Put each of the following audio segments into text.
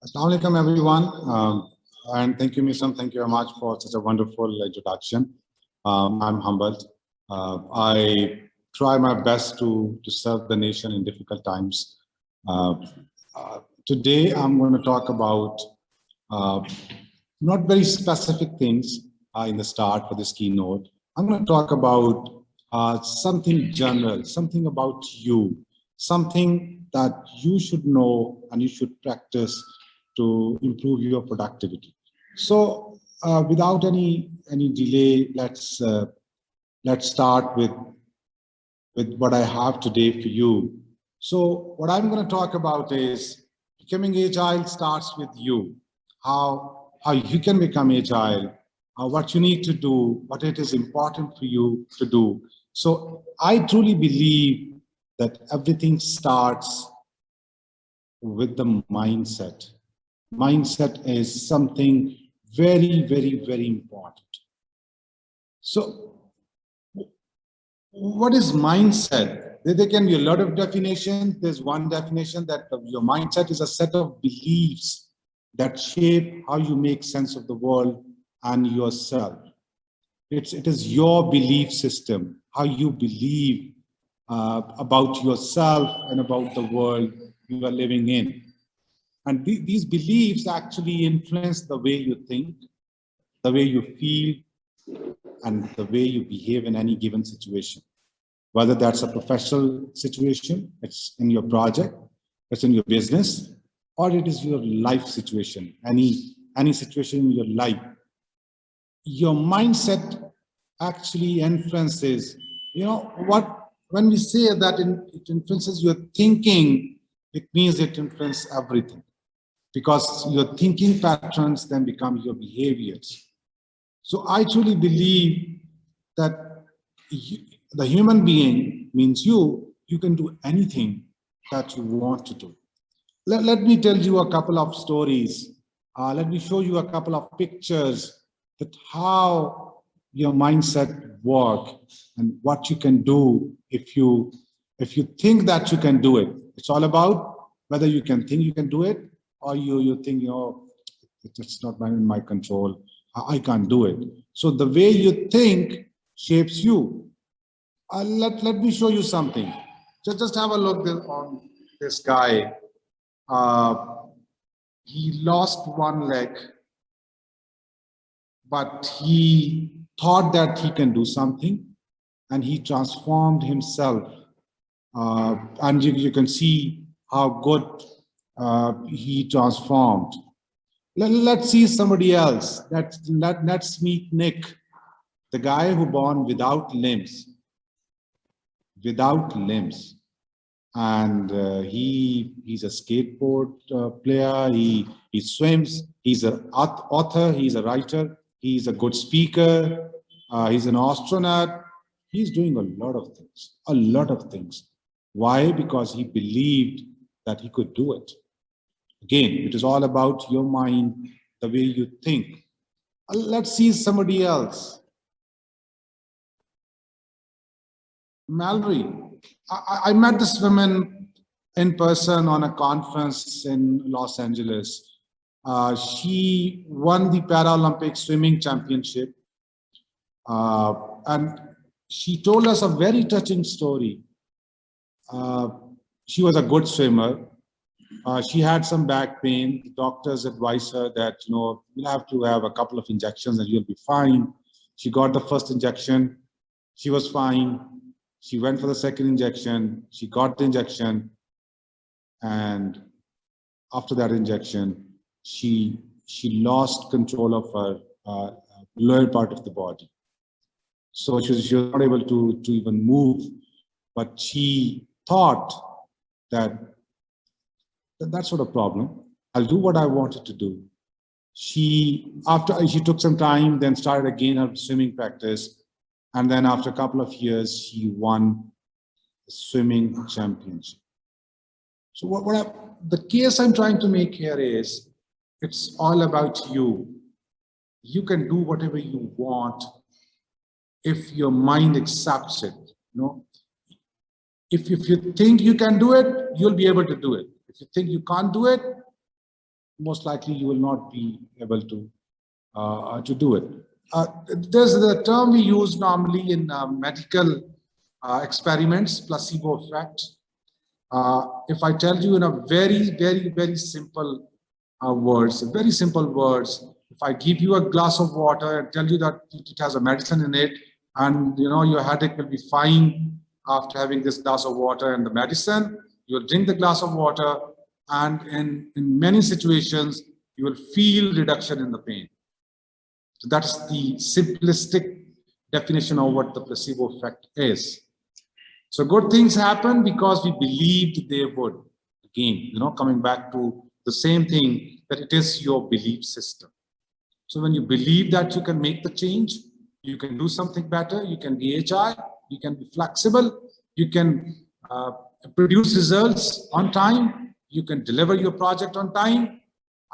Assalamu alaikum, everyone. And thank you, Misam. Thank you very much for such a wonderful introduction. I'm humbled. I try my best to serve the nation in difficult times. Today, I'm going to talk about not very specific things in the start for this keynote. I'm going to talk about something general, something about you, something that you should know and you should practice to improve your productivity. So without any delay, let's start with what I have today for you. So what I'm going to talk about is becoming agile starts with you. How you can become agile, what you need to do, what it is important for you to do. So I truly believe that everything starts with the mindset. Mindset is something very, very, very important. So what is mindset? There can be a lot of definitions. There's one definition that your mindset is a set of beliefs that shape how you make sense of the world and yourself. It is your belief system, how you believe about yourself and about the world you are living in. And these beliefs actually influence the way you think, the way you feel, and the way you behave in any given situation. Whether that's a professional situation, it's in your project, it's in your business, or it is your life situation, any situation in your life. Your mindset actually influences, when we say that it influences your thinking, it means it influences everything. Because your thinking patterns then become your behaviors. So I truly believe that the human being means you can do anything that you want to do. Let me tell you a couple of stories. Let me show you a couple of pictures that how your mindset works and what you can do if you think that you can do it. It's all about whether you can think you can do it, or you think, it's not in my control, I can't do it. So the way you think shapes you. Let me show you something. Just have a look on this guy. He lost one leg, but he thought that he can do something, and he transformed himself. And you can see how good he transformed. Let's see somebody else. Let's meet Nick, the guy who born without limbs. And he's a skateboard player. He swims. He's an author. He's a writer. He's a good speaker. He's an astronaut. He's doing a lot of things. Why? Because he believed that he could do it. Again, it is all about your mind, the way you think. Let's see somebody else. Mallory. I met this woman in person on a conference in Los Angeles. She won the Paralympic swimming championship. And she told us a very touching story. She was a good swimmer. She had some back pain. The doctors advised her that, you'll have to have a couple of injections and you'll be fine. She got the first injection. She was fine. She went for the second injection. She got the injection. And after that injection, she lost control of her lower part of the body. So she was not able to even move. But she thought that that's not a problem. I'll do what I wanted to do. After she took some time, then started again her swimming practice. And then after a couple of years, she won the swimming championship. So the case I'm trying to make here is, it's all about you. You can do whatever you want if your mind accepts it. If you think you can do it, you'll be able to do it. If you think you can't do it, most likely you will not be able to do it. There's the term we use normally in medical experiments, placebo effect. If I tell you in a very simple words, if I give you a glass of water and tell you that it has a medicine in it, and your headache will be fine after having this glass of water and the medicine, you'll drink the glass of water, and in many situations, you will feel reduction in the pain. So that's the simplistic definition of what the placebo effect is. So good things happen because we believed they would. Again, coming back to the same thing, that it is your belief system. So when you believe that you can make the change, you can do something better, you can be agile, you can be flexible, you can produce results on time, you can deliver your project on time,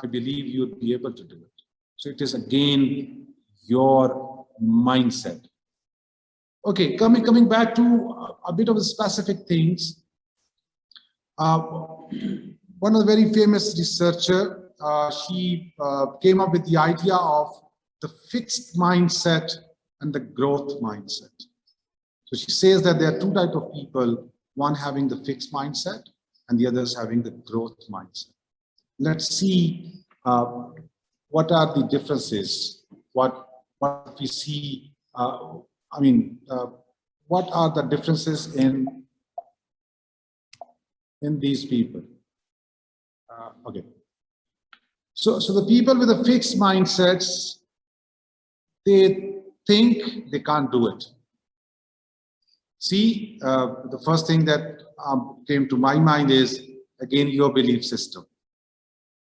I believe you would be able to do it. So it is again your mindset. Okay, coming back to a bit of the specific things. One of the very famous researcher, she came up with the idea of the fixed mindset and the growth mindset. So she says that there are two types of people, one having the fixed mindset and the others having the growth mindset. Let's see what are the differences, what we see, what are the differences in these people. Okay. So the people with the fixed mindsets, they think they can't do it. See, the first thing that came to my mind is, again, your belief system.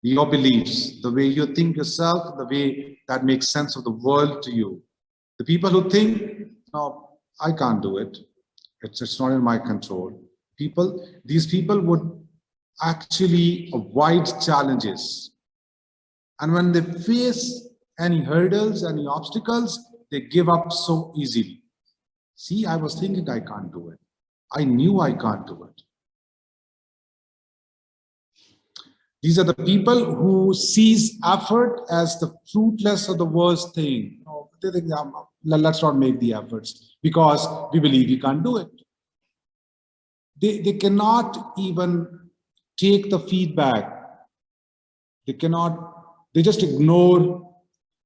Your beliefs, the way you think yourself, the way that makes sense of the world to you. The people who think, no, I can't do it. It's not in my control. These people would actually avoid challenges. And when they face any hurdles, any obstacles, they give up so easily. See, I was thinking I can't do it. I knew I can't do it. These are the people who sees effort as the fruitless or the worst thing. They think, let's not make the efforts because we believe we can't do it. They cannot even take the feedback. They just ignore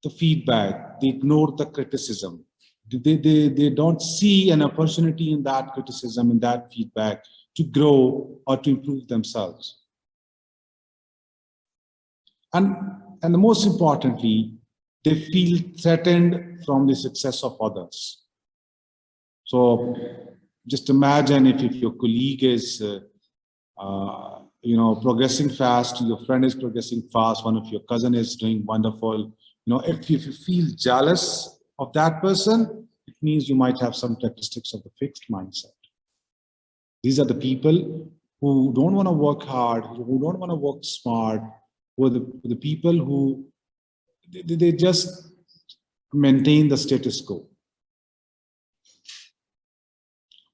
the feedback. They ignore the criticism. They don't see an opportunity in that criticism, in that feedback to grow or to improve themselves. And the most importantly, they feel threatened from the success of others. So just imagine if your colleague is progressing fast, your friend is progressing fast, one of your cousin is doing wonderful. If you feel jealous of that person, it means you might have some characteristics of the fixed mindset. These are the people who don't want to work hard, who don't want to work smart, who are the people who they just maintain the status quo.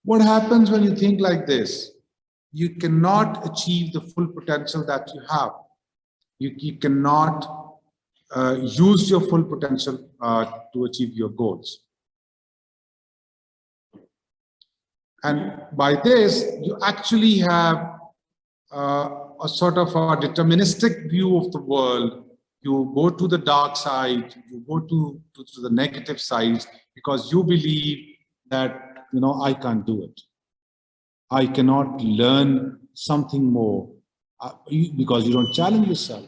What happens when you think like this? You cannot achieve the full potential that you have. You cannot use your full potential to achieve your goals. And by this, you actually have a sort of a deterministic view of the world. You go to the dark side, you go to the negative side because you believe that, I can't do it. I cannot learn something more because you don't challenge yourself.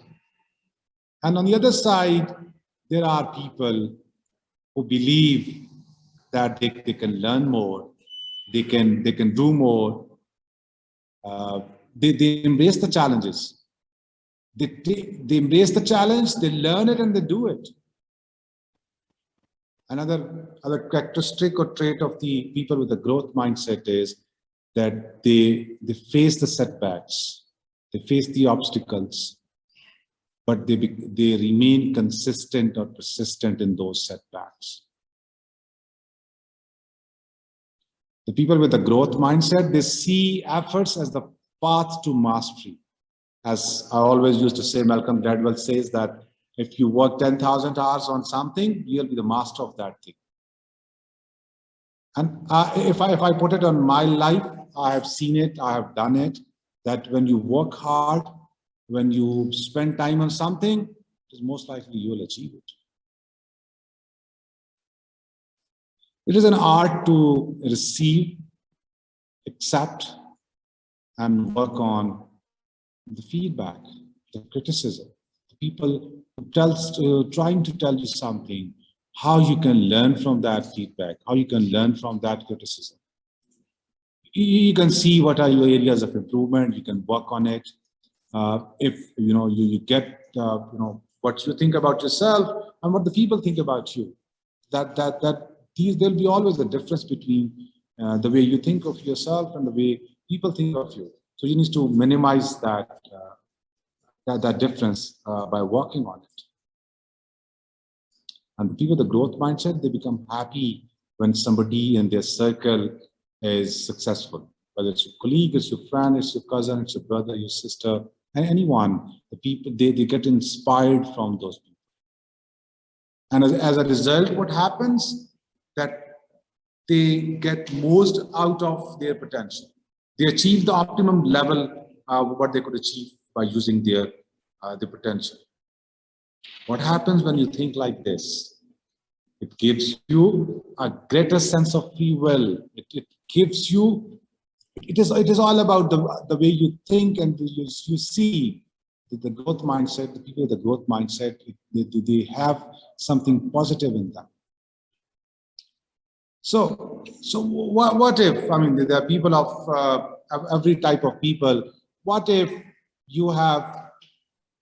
And on the other side, there are people who believe that they can learn more, they can do more. They embrace the challenges. They embrace the challenge, they learn it, and they do it. Other characteristic or trait of the people with the growth mindset is that they face the setbacks, they face the obstacles, but they remain consistent or persistent in those setbacks. The people with the growth mindset, they see efforts as the path to mastery. As I always used to say, Malcolm Gladwell says that if you work 10,000 hours on something, you'll be the master of that thing. And if I put it on my life, I have seen it, I have done it, that when you work hard, when you spend time on something, it's most likely you will achieve it. It is an art to receive, accept, and work on the feedback, the criticism, the people who trying to tell you something, how you can learn from that feedback, how you can learn from that criticism. You can see what are your areas of improvement, you can work on it. If you get what you think about yourself and what the people think about you, there'll be always a difference between the way you think of yourself and the way people think of you. So you need to minimize that difference by working on it. And the people with the growth mindset, they become happy when somebody in their circle is successful. Whether it's your colleague, it's your friend, it's your cousin, it's your brother, your sister, and anyone, the people, they get inspired from those people. And as a result, what happens? That they get most out of their potential. They achieve the optimum level of what they could achieve by using their potential. What happens when you think like this? It gives you a greater sense of free will. It gives you, it is all about the way you think and you see the growth mindset. The people with the growth mindset, they have something positive in them. So what if, I mean, there are people of every type of people. What if you have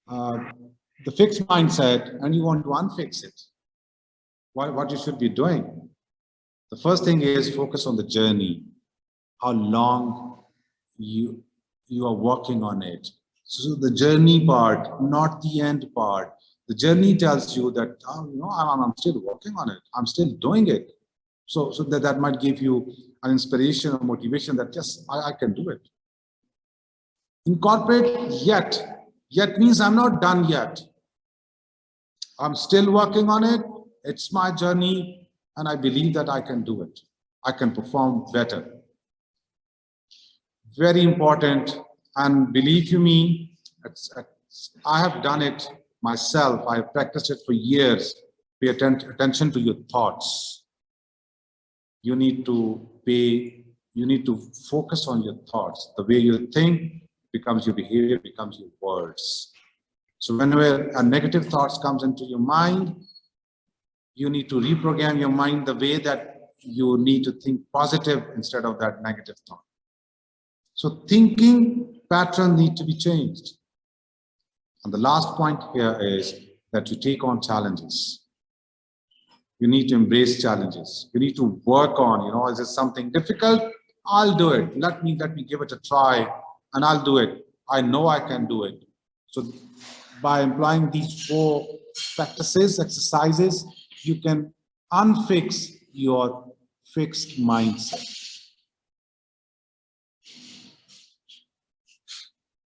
the fixed mindset and you want to unfix it? What you should be doing? The first thing is focus on the journey. How long you are working on it. So the journey part, not the end part. The journey tells you that, I'm still working on it. I'm still doing it. So that might give you an inspiration or motivation that, yes, I can do it. Incorporate yet. Yet means I'm not done yet. I'm still working on it. It's my journey, and I believe that I can do it. I can perform better. Very important, and believe you me, I have done it myself. I have practiced it for years. Pay attention to your thoughts. You need to focus on your thoughts. The way you think becomes your behavior, becomes your words. So whenever a negative thoughts comes into your mind, you need to reprogram your mind the way that you need to think positive instead of that negative thought. So thinking pattern need to be changed. And the last point here is that you take on challenges. You need to embrace challenges. You need to work on, is it something difficult? I'll do it. Let me give it a try and I'll do it. I know I can do it. So by employing these 4 practices, exercises, you can unfix your fixed mindset.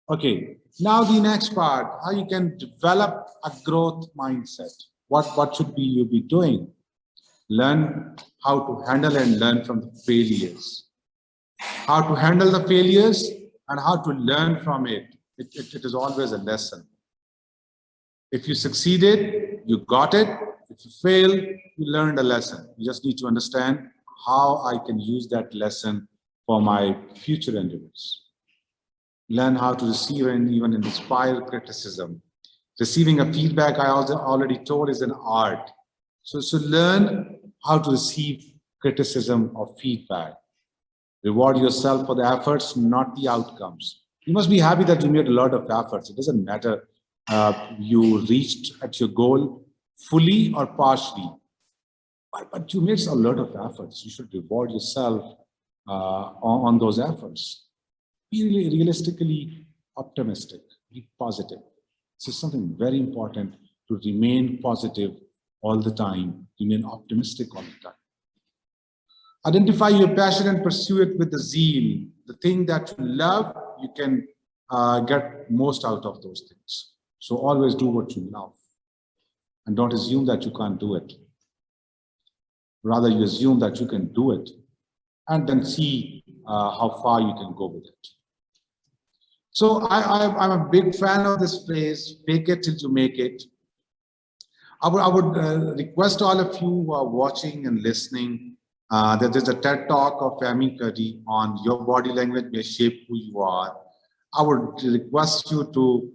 Okay, now the next part, how you can develop a growth mindset. What should you be doing? Learn how to handle and learn from the failures. How to handle the failures and how to learn from it. It is always a lesson. If you succeeded, you got it. If you fail, you learned a lesson. You just need to understand how I can use that lesson for my future endeavors. Learn how to receive and even inspire criticism. Receiving a feedback, I also already told, is an art. So learn how to receive criticism or feedback. Reward yourself for the efforts, not the outcomes. You must be happy that you made a lot of efforts. It doesn't matter you reached at your goal fully or partially, but you made a lot of efforts. You should reward yourself on those efforts. Be realistically optimistic, be positive. This is something very important, to remain positive all the time, remain optimistic all the time. Identify your passion and pursue it with the zeal. The thing that you love, you can get most out of those things. So always do what you love and don't assume that you can't do it. Rather, you assume that you can do it and then see how far you can go with it. So I'm a big fan of this phrase, fake it till you make it. I would request all of you who are watching and listening that there's a TED talk of Fahmi Kadhi on your body language may shape who you are. I would request you to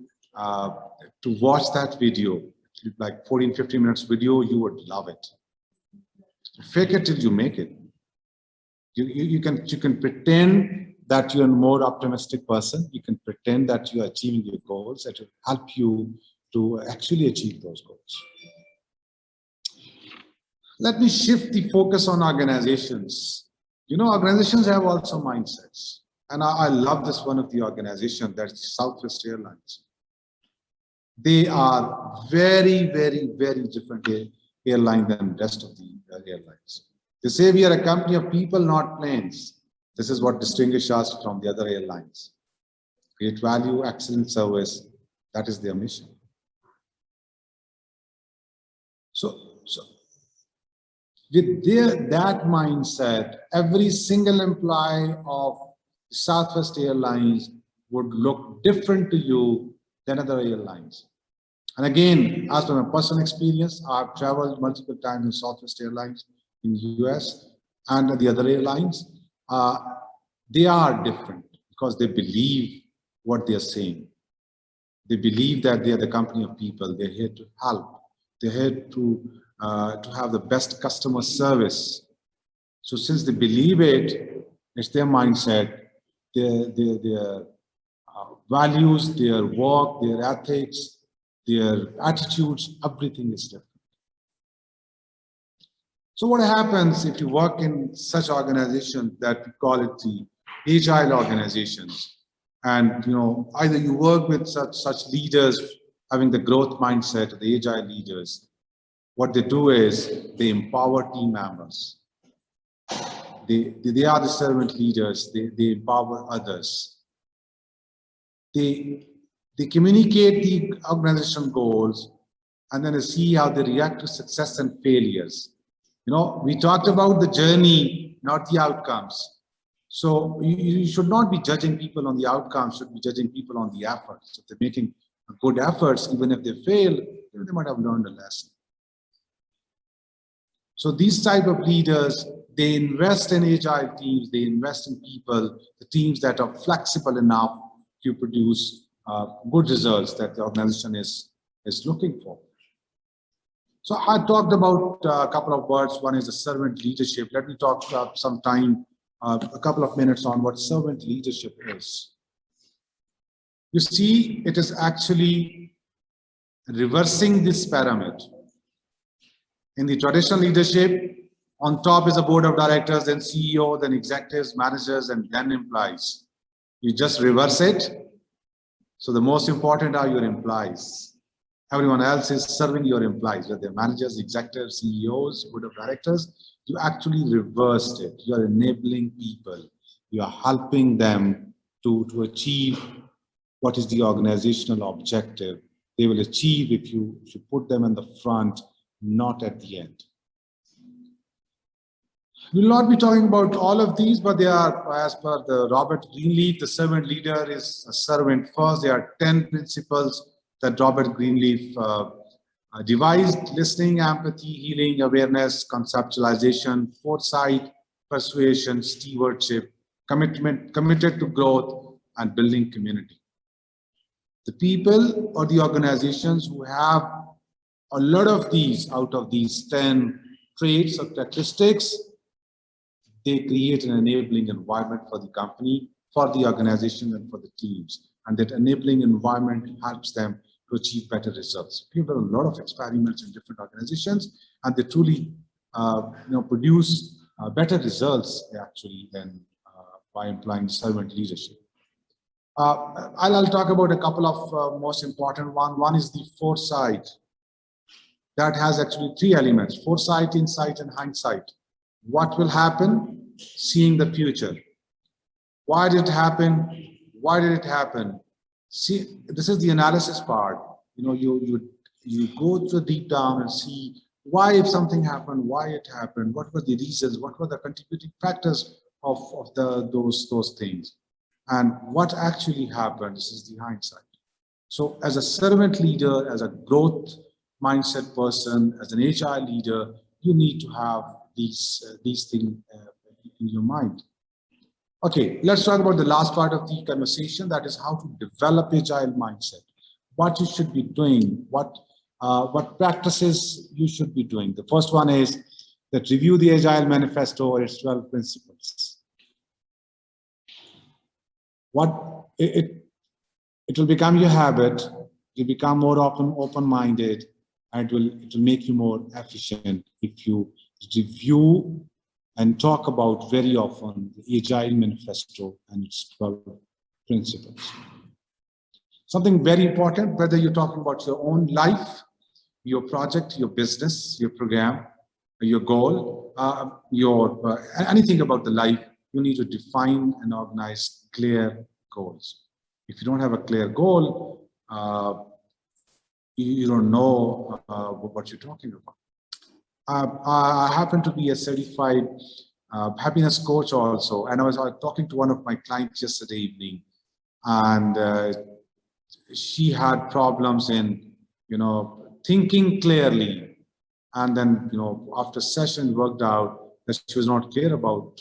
watch that video, like 14-15 minutes video. You would love it. Fake it till you make it. You can pretend that you're a more optimistic person. You can pretend that you are achieving your goals. That will help you to actually achieve those goals. Let me shift the focus on organizations. You know, organizations have also mindsets. And I love this one of the organizations, that's Southwest Airlines. They are very, very, very different airline than the rest of the airlines. They say we are a company of people, not planes. This is what distinguishes us from the other airlines. Create value, excellent service. That is their mission. So with that mindset, every single employee of Southwest Airlines would look different to you than other airlines. And again, as per my personal experience, I've traveled multiple times in Southwest Airlines in the US and the other airlines. They are different because they believe what they're saying. They believe that they are the company of people. They're here to help. They're here to have the best customer service. So since they believe it, it's their mindset, their values, their work, their ethics, their attitudes, everything is different. So what happens if you work in such organizations that we call it the agile organizations, and either you work with such leaders having the growth mindset, the agile leaders, what they do is they empower team members. They are the servant leaders. They empower others. They communicate the organization goals and then see how they react to success and failures. We talked about the journey, not the outcomes. So you should not be judging people on the outcomes, you should be judging people on the efforts. If they're making good efforts, even if they fail, they might have learned a lesson. So these type of leaders, they invest in agile teams, they invest in people, the teams that are flexible enough to produce good results that the organization is looking for. So I talked about a couple of words. One is the servant leadership. Let me talk some time, a couple of minutes on what servant leadership is. You see, it is actually reversing this pyramid. In the traditional leadership, on top is a board of directors, then CEO, then executives, managers, and then employees. You just reverse it. So the most important are your employees. Everyone else is serving your employees, whether they're managers, executives, CEOs, board of directors. You actually reversed it. You are enabling people. You are helping them to achieve what is the organizational objective. They will achieve if you put them in the front, not at the end. We will not be talking about all of these, but they are, as per the Robert Greenleaf, the servant leader is a servant first. There are 10 principles that Robert Greenleaf devised: listening, empathy, healing, awareness, conceptualization, foresight, persuasion, stewardship, committed to growth, and building community. The people or the organizations who have a lot of these out of these 10 traits or characteristics, they create an enabling environment for the company, for the organization, and for the teams. And that enabling environment helps them to achieve better results. We've done a lot of experiments in different organizations, and they truly produce better results actually than by employing servant leadership. I'll talk about a couple of most important ones. One is the foresight. That has actually 3 elements: foresight, insight, and hindsight. What will happen? Seeing the future. Why did it happen? Why did it happen? See, this is the analysis part. You know, you go to the deep down and see why, if something happened, why it happened, what were the reasons, what were the contributing factors of those things, and what actually happened. This is the hindsight. So as a servant leader, as a growth mindset person, as an agile leader, you need to have these things in your mind. Okay, let's talk about the last part of the conversation, that is how to develop agile mindset. What you should be doing, what practices you should be doing. The first one is that review the Agile Manifesto or its 12 principles. It will become your habit. You become more open-minded, and it will make you more efficient if you review and talk about very often the Agile Manifesto and its 12 principles. Something very important, whether you're talking about your own life, your project, your business, your program, your goal, anything about the life, you need to define and organize clear goals. If you don't have a clear goal, you don't know what you're talking about. I happen to be a certified happiness coach also, and I was talking to one of my clients yesterday evening, and she had problems in, thinking clearly, and then, after session worked out that she was not clear about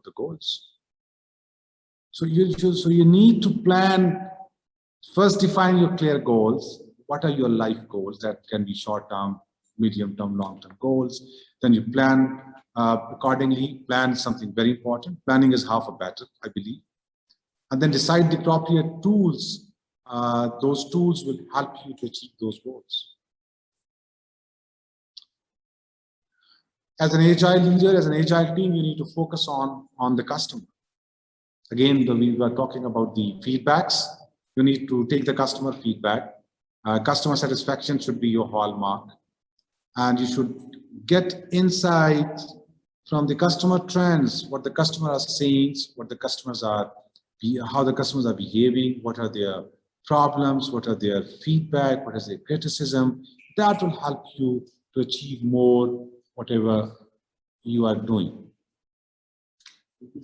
the goals. So you need to plan. First, define your clear goals. What are your life goals? That can be short-term, medium-term, long-term goals. Then you plan accordingly. Plan something very important. Planning is half a battle, I believe. And then decide the appropriate tools. Those tools will help you to achieve those goals. As an agile leader, as an agile team, you need to focus on the customer. Again, we were talking about the feedbacks. You need to take the customer feedback. Customer satisfaction should be your hallmark. And you should get insight from the customer trends, what the customers are saying, what the customers are, how the customers are behaving, what are their problems, what are their feedback, what is their criticism. That will help you to achieve more, whatever you are doing.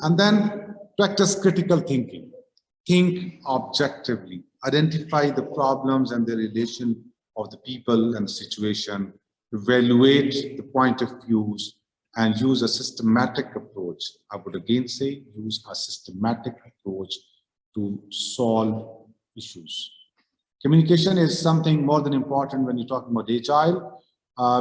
And then practice critical thinking. Think objectively. Identify the problems and the relation of the people and situation. Evaluate the point of views and use a systematic approach. I would again say use a systematic approach to solve issues. Communication is something more than important when you're talking about agile.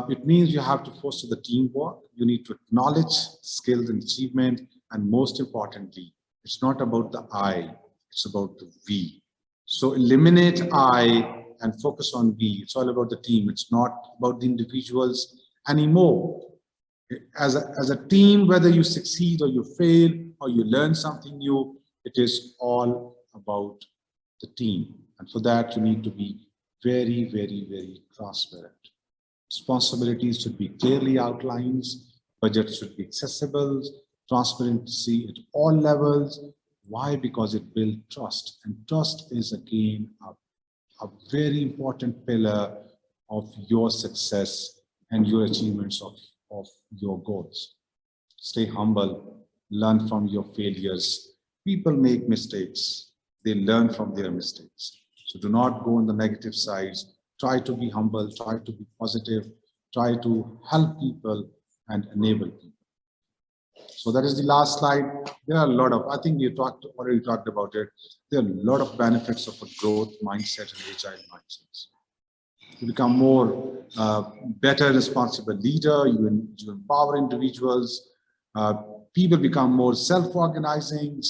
It means you have to foster the teamwork. You need to acknowledge skills and achievement. And most importantly, it's not about the I, it's about the we. So eliminate I and focus on we. It's all about the team. It's not about the individuals anymore. As a team, whether you succeed or you fail or you learn something new, it is all about the team. And for that, you need to be very, very, very transparent. Responsibilities should be clearly outlined. Budget should be accessible. Transparency at all levels. Why? Because it builds trust. And trust is, again, a very important pillar of your success and your achievements of your goals. Stay humble. Learn from your failures. People make mistakes. They learn from their mistakes. So do not go on the negative sides. Try to be humble. Try to be positive. Try to help people and enable people. So that is the last slide. There are a lot of, I think we already talked about it. There are a lot of benefits of a growth mindset and agile mindsets. You become more better, responsible leader. You empower individuals. People become more self-organizing.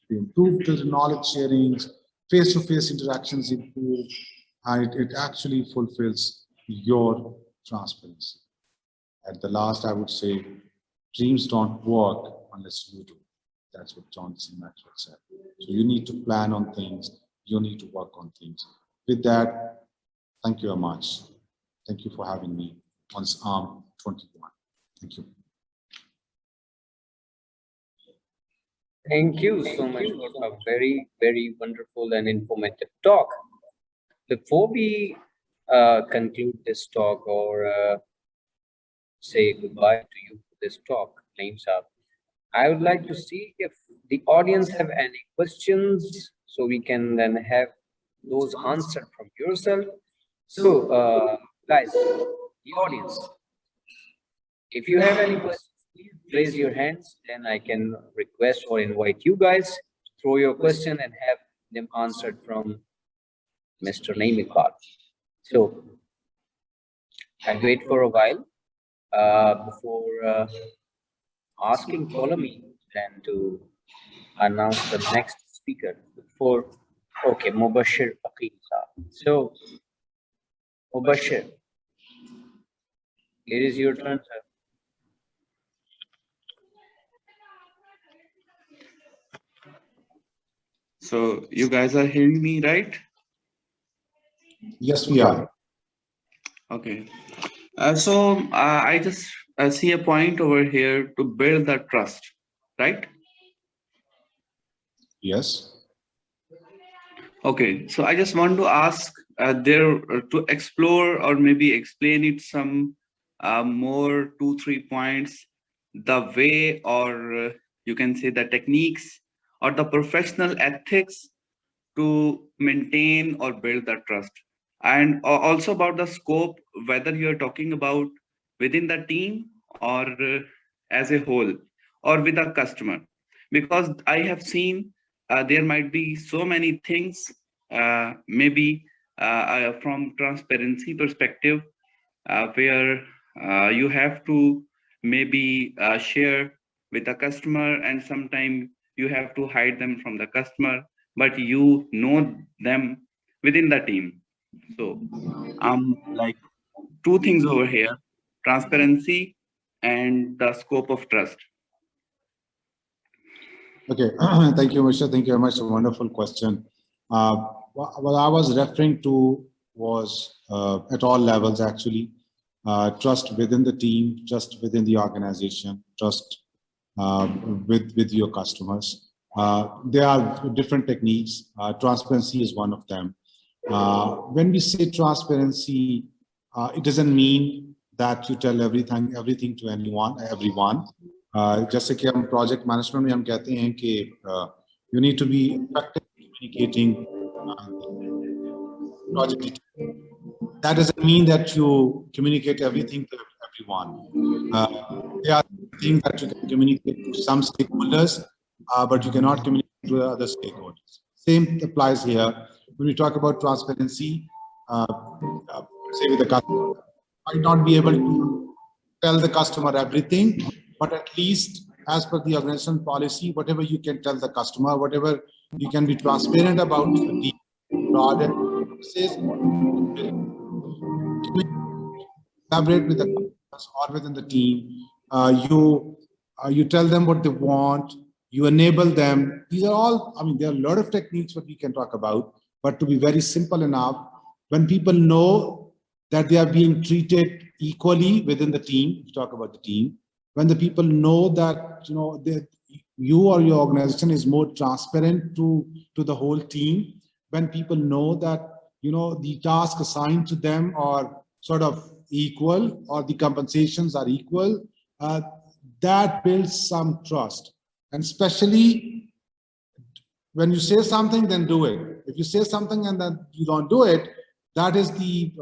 They improve the knowledge sharing. Face-to-face interactions improve. And it actually fulfills your transparency. At the last, I would say, dreams don't work unless you do. That's what John C. Maxwell said. So you need to plan on things. You need to work on things. With that, thank you very much. Thank you for having me on ARM 21. Thank you. Thank you so much for a very, very wonderful and informative talk. Before we conclude this talk or say goodbye to you for this talk, Naeem Saab, I would like to see if the audience have any questions, so we can then have those answered from yourself. So, guys, the audience, if you have any questions, please raise your hands. Then I can request or invite you guys to throw your question and have them answered from Mr. Naeem Iqbal. So, I'll wait for a while before asking Ptolemy then to announce the next speaker. Okay, Mubashir Aqeel. So, Mubashir, it is your turn, sir. So you guys are hearing me, right? Yes, we are. Okay. I just see a point over here to build the trust, right? Yes. Okay. So I just want to ask to explore or maybe explain it some more 2-3 points, the way or you can say the techniques or the professional ethics to maintain or build the trust, and also about the scope, whether you're talking about within the team or as a whole or with a customer, because I have seen there might be so many things, maybe from transparency perspective, where you have to maybe share with the customer, and sometimes you have to hide them from the customer, but you know them within the team. So like two things over here: transparency and the scope of trust. Okay, thank you, Misha. Thank you very much. A wonderful question. What I was referring to was at all levels, actually. Trust within the team, trust within the organization, trust with your customers. There are different techniques. Transparency is one of them. When we say transparency, it doesn't mean that you tell everything to everyone. जैसे कि हम project management में हम कहते हैं कि you need to be effective communicating project details. That doesn't mean that you communicate everything to everyone. There are things that you can communicate to some stakeholders, but you cannot communicate to other stakeholders. Same applies here. When we talk about transparency, say with the customer, might not be able to tell the customer everything, but at least as per the organization policy, whatever you can tell the customer, whatever you can be transparent about the product, services, collaborate with the customers or within the team. You tell them what they want, you enable them. These are all, I mean, there are a lot of techniques what we can talk about, but to be very simple enough, when people know that they are being treated equally within the team, we talk about the team, when the people know that, you know, you or your organization is more transparent to the whole team, when people know that, you know, the task assigned to them are sort of equal or the compensations are equal, that builds some trust. And especially when you say something, then do it. If you say something and then you don't do it, that is the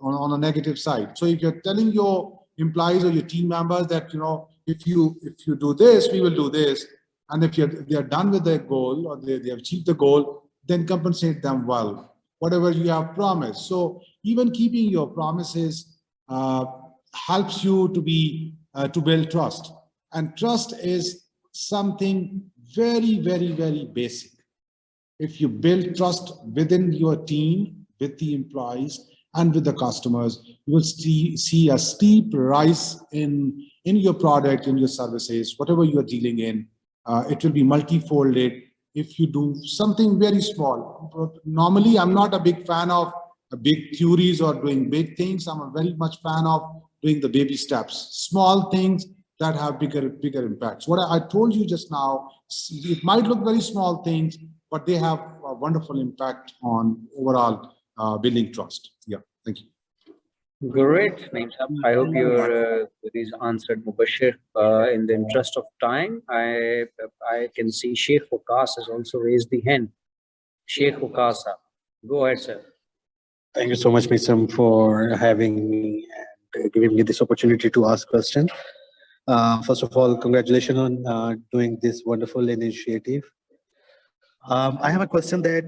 on a negative side. So if you're telling your employees or your team members that, you know, if you do this, we will do this, and if they are done with their goal or they have achieved the goal, then compensate them well, whatever you have promised. So even keeping your promises helps you to be to build trust, and trust is something very, very, very basic. If you build trust within your team, with the employees and with the customers, you will see a steep rise in your product, in your services, whatever you are dealing in. It will be multifolded if you do something very small. Normally, I'm not a big fan of big theories or doing big things. I'm a very much fan of doing the baby steps, small things that have bigger impacts. What I told you just now, it might look very small things, but they have a wonderful impact on overall building trust. Yeah, thank you. Great, Naeem Saab. I hope your queries answered, Mubashir. In the interest of time, I can see Sheikh Hukas has also raised the hand. Sheikh Hukasa, go ahead, sir. Thank you so much, Misam, for having me and giving me this opportunity to ask questions. First of all, congratulations on doing this wonderful initiative. I have a question that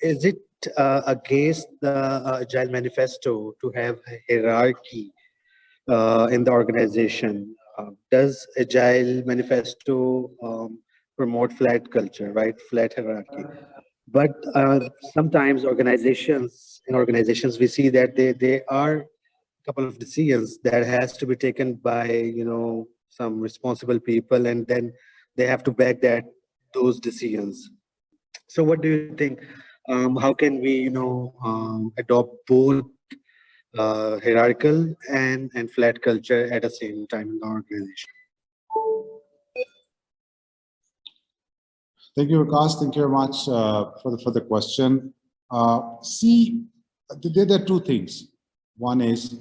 is it against the Agile Manifesto to have a hierarchy in the organization? Does Agile Manifesto promote flat culture, right? Flat hierarchy. But sometimes in organizations, we see that there are a couple of decisions that has to be taken by, some responsible people, and then they have to back those decisions. So what do you think? How can we, adopt both hierarchical and flat culture at the same time in the organization? Thank you, Vikas. Thank you very much for the question. See, there are two things. One is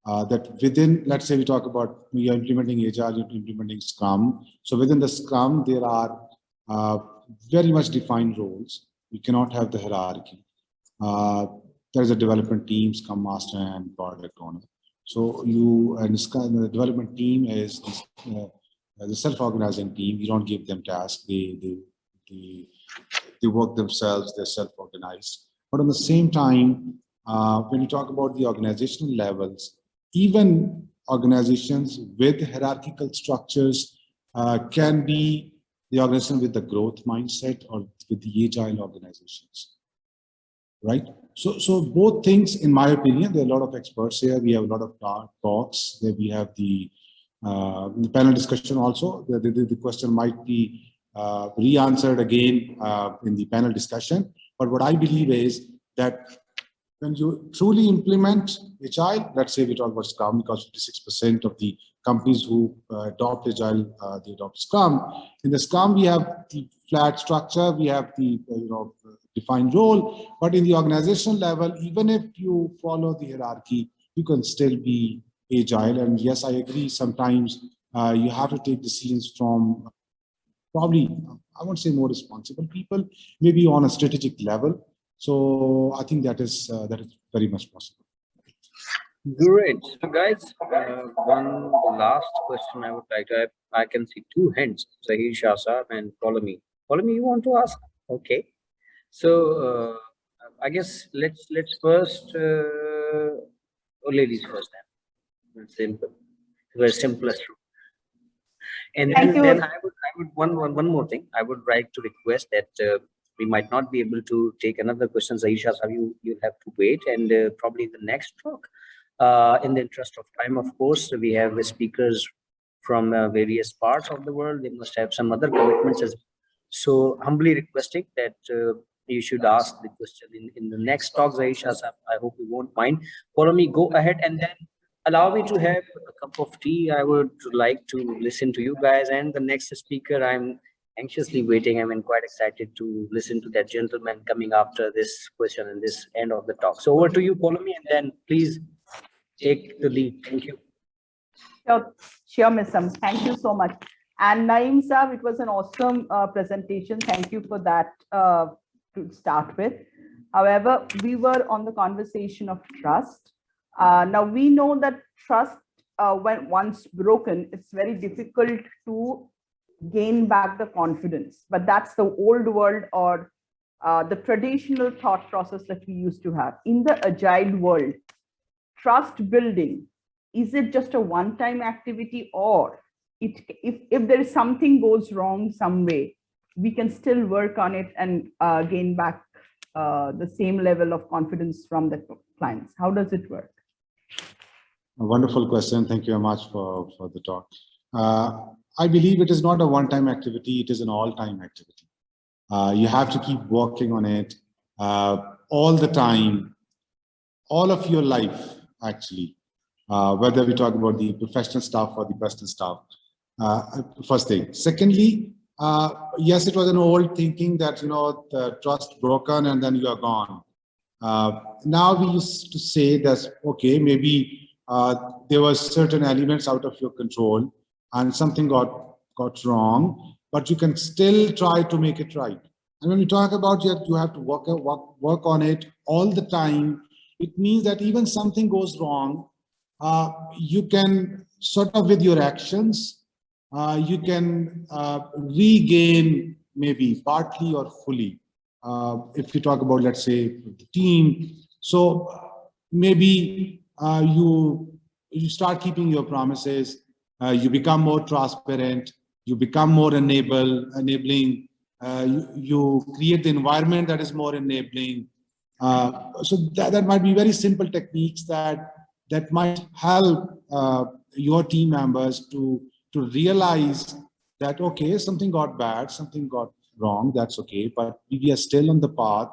that within, let's say we talk about we are implementing Agile, implementing Scrum. So within the Scrum, there are very much defined roles. We cannot have the hierarchy. There's a development team, Scrum Master, and Product Owner. So the development team is the self-organizing team. You don't give them tasks. They work themselves. They're self-organized. But at the same time, when you talk about the organizational levels, even organizations with hierarchical structures can be the organization with the growth mindset or with the agile organizations, right? So both things, in my opinion, there are a lot of experts here. We have a lot of talks. There we have the panel discussion also. The question might be re-answered again in the panel discussion. But what I believe is that when you truly implement Agile, let's say we talk about Scrum, because 56% of the companies who adopt Agile, they adopt Scrum. In the Scrum, we have the flat structure, we have the defined role, but in the organizational level, even if you follow the hierarchy, you can still be Agile. And yes, I agree, sometimes you have to take decisions from probably, I won't say more responsible people, maybe on a strategic level. So I think that is very much possible. Great. So guys, one last question I would like to have. I can see two hands, Zahir Shah Saab and Ptolemy. Ptolemy, you want to ask? Okay. So I guess let's first, ladies first then. Simple. Very simplest. And then I would one more thing. I would like to request that we might not be able to take another question. Aisha, you'll have to wait, and probably the next talk. In the interest of time, of course, we have speakers from various parts of the world. They must have some other commitments as well. So humbly requesting that you should ask the question in the next talk, Aisha. I hope you won't mind. Follow me, go ahead, and then allow me to have a cup of tea. I would like to listen to you guys, and the next speaker, I'm anxiously waiting. I'm quite excited to listen to that gentleman coming after this question and this end of the talk. So over to you, follow me, and then please take the lead. Thank you. Sure, Misam. Thank you so much. And Naeem Saab, it was an awesome presentation. Thank you for that to start with. However, we were on the conversation of trust. Now we know that trust, when once broken, it's very difficult to gain back the confidence. But that's the old world, or the traditional thought process that we used to have. In the agile world, trust building, is it just a one-time activity, or if there is something goes wrong some way, we can still work on it and gain back the same level of confidence from the clients? How does it work? A wonderful question. Thank you very much for the talk. I believe it is not a one-time activity. It is an all-time activity. You have to keep working on it all the time, all of your life, actually, whether we talk about the professional stuff or the personal stuff. First thing. Secondly, yes, it was an old thinking that, the trust broken and then you are gone. Now we used to say that, okay, maybe there were certain elements out of your control and something got wrong, but you can still try to make it right. And when we talk about you have to work on it all the time, it means that even something goes wrong, you can sort of with your actions, you can regain maybe partly or fully. If you talk about, let's say, the team, so maybe you start keeping your promises, you become more transparent, you become more enabling, you create the environment that is more enabling. So that might be very simple techniques that might help your team members to realize that, okay, something got bad, something got wrong, that's okay, but we are still on the path.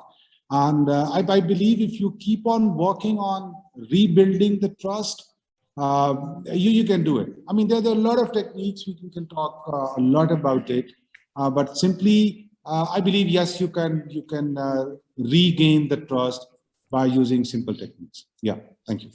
And I believe if you keep on working on rebuilding the trust, you can do it. I mean, there are a lot of techniques, we can talk a lot about it, but simply, I believe, yes, you can regain the trust by using simple techniques. Yeah, thank you.